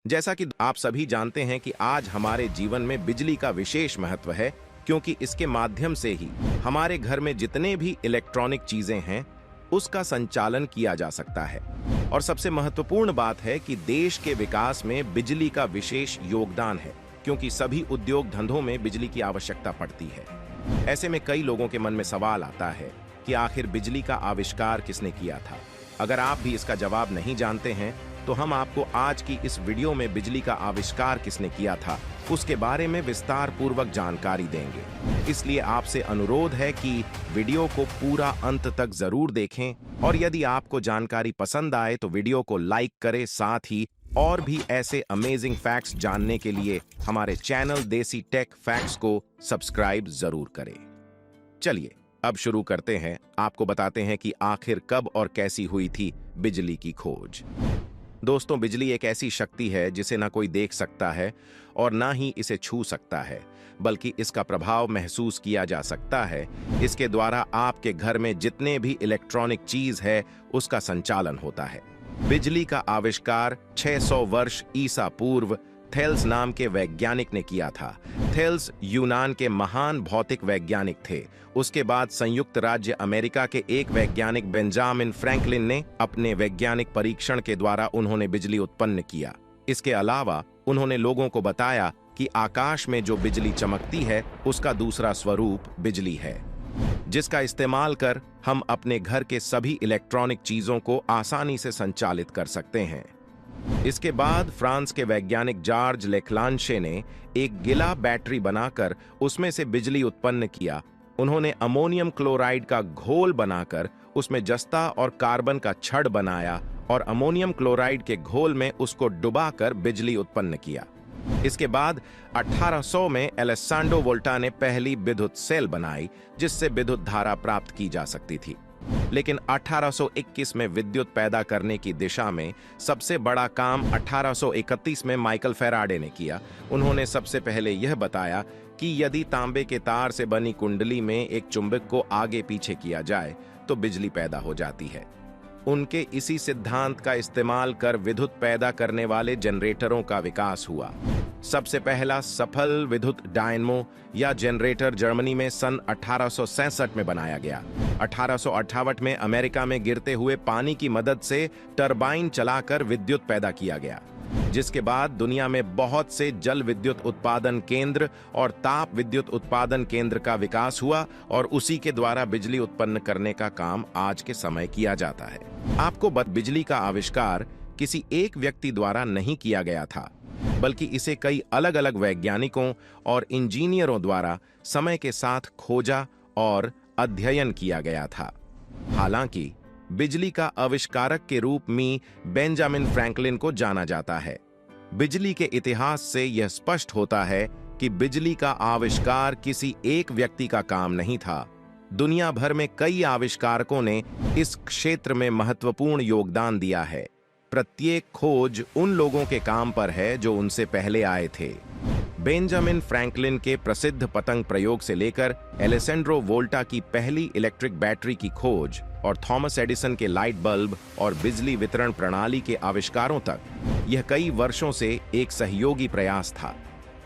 जैसा कि आप सभी जानते हैं कि आज हमारे जीवन में बिजली का विशेष महत्व है, क्योंकि इसके माध्यम से ही हमारे घर में जितने भी इलेक्ट्रॉनिक चीजें हैं उसका संचालन किया जा सकता है। और सबसे महत्वपूर्ण बात है कि देश के विकास में बिजली का विशेष योगदान है, क्योंकि सभी उद्योग धंधों में बिजली की आवश्यकता पड़ती है। ऐसे में कई लोगों के मन में सवाल आता है कि आखिर बिजली का आविष्कार किसने किया था। अगर आप भी इसका जवाब नहीं जानते हैं तो हम आपको आज की इस वीडियो में बिजली का आविष्कार किसने किया था उसके बारे में विस्तार पूर्वक जानकारी देंगे। इसलिए आपसे अनुरोध है कि वीडियो को पूरा अंत तक जरूर देखें, और यदि आपको जानकारी पसंद आए तो वीडियो को लाइक करें। साथ ही और भी ऐसे अमेजिंग फैक्ट्स जानने के लिए हमारे चैनल देसी टेक फैक्ट्स को सब्सक्राइब जरूर करें। चलिए अब शुरू करते हैं। आपको बताते हैं कि आखिर कब और कैसी हुई थी बिजली की खोज। दोस्तों, बिजली एक ऐसी शक्ति है जिसे ना कोई देख सकता है और ना ही इसे छू सकता है, बल्कि इसका प्रभाव महसूस किया जा सकता है। इसके द्वारा आपके घर में जितने भी इलेक्ट्रॉनिक चीज है उसका संचालन होता है। बिजली का आविष्कार 600 वर्ष ईसा पूर्व थेल्स नाम के वैज्ञानिक ने किया था। थेल्स यूनान के महान भौतिक वैज्ञानिक थे। उसके बाद संयुक्त राज्य अमेरिका के एक वैज्ञानिक बेंजामिन फ्रैंकलिन ने अपने वैज्ञानिक परीक्षण के द्वारा उन्होंने बिजली उत्पन्न किया। इसके अलावा उन्होंने लोगों को बताया कि आकाश में जो बिजली चमकती है उसका दूसरा स्वरूप बिजली है, जिसका इस्तेमाल कर हम अपने घर के सभी इलेक्ट्रॉनिक चीजों को आसानी से संचालित कर सकते हैं। इसके बाद फ्रांस के वैज्ञानिक जॉर्ज लेक्लांशे ने एक गिला बैटरी बनाकर उसमें से बिजली उत्पन्न किया। उन्होंने अमोनियम क्लोराइड का घोल बनाकर उसमें जस्ता और कार्बन का छड़ बनाया और अमोनियम क्लोराइड के घोल में उसको डुबाकर बिजली उत्पन्न किया। इसके बाद 1800 में एलेसांड्रो वोल्टा ने पहली विद्युत सेल बनाई, जिससे विद्युत धारा प्राप्त की जा सकती थी। लेकिन 1821 में विद्युत पैदा करने की दिशा में सबसे बड़ा काम 1831 में माइकल फैराडे ने किया। उन्होंने सबसे पहले यह बताया कि यदि तांबे के तार से बनी कुंडली में एक चुंबक को आगे पीछे किया जाए तो बिजली पैदा हो जाती है। उनके इसी सिद्धांत का इस्तेमाल कर विद्युत पैदा करने वाले जनरेटरों का विकास हुआ। सबसे पहला सफल विद्युत डायनमो या जनरेटर जर्मनी में सन 1867 में बनाया गया। 1858 में अमेरिका में गिरते हुए पानी की मदद से टरबाइन चलाकर विद्युत पैदा किया गया, जिसके बाद दुनिया में बहुत से जल विद्युत उत्पादन केंद्र और ताप विद्युत उत्पादन केंद्र का विकास हुआ, और उसी के द्वारा बिजली उत्पन्न करने का काम आज के समय किया जाता है। आपको बिजली का आविष्कार किसी एक व्यक्ति द्वारा नहीं किया गया था, बल्कि इसे कई अलग अलग वैज्ञानिकों और इंजीनियरों द्वारा समय के साथ खोजा और अध्ययन किया गया था। हालांकि बिजली का आविष्कारक के रूप में बेंजामिन फ्रैंकलिन को जाना जाता है। बिजली के इतिहास से यह स्पष्ट होता है कि बिजली का आविष्कार किसी एक व्यक्ति का काम नहीं था। दुनिया भर में कई आविष्कारकों ने इस क्षेत्र में महत्वपूर्ण योगदान दिया है। प्रत्येक खोज उन लोगों के काम पर है जो उनसे पहले आए थे। बेंजामिन फ्रैंकलिन के प्रसिद्ध पतंग प्रयोग से लेकर एलेसेंड्रो वोल्टा की पहली इलेक्ट्रिक बैटरी की खोज और थॉमस एडिसन के लाइट बल्ब और बिजली वितरण प्रणाली के आविष्कारों तक, यह कई वर्षों से एक सहयोगी प्रयास था,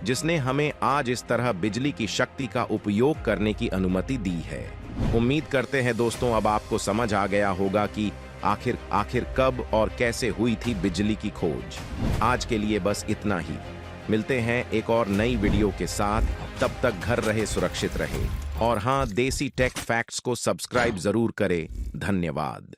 जिसने हमें आज इस तरह बिजली की शक्ति का उपयोग करने की अनुमति दी है। उम्मीद करते हैं दोस्तों, अब आपको समझ आ गया होगा कि आखिर कब और कैसे हुई थी बिजली की खोज। आज के लिए बस इतना ही। मिलते हैं एक और नई वीडियो के साथ। तब तक घर रहे, सुरक्षित रहे, और हाँ, देसी टेक फैक्ट्स को सब्सक्राइब जरूर करें। धन्यवाद।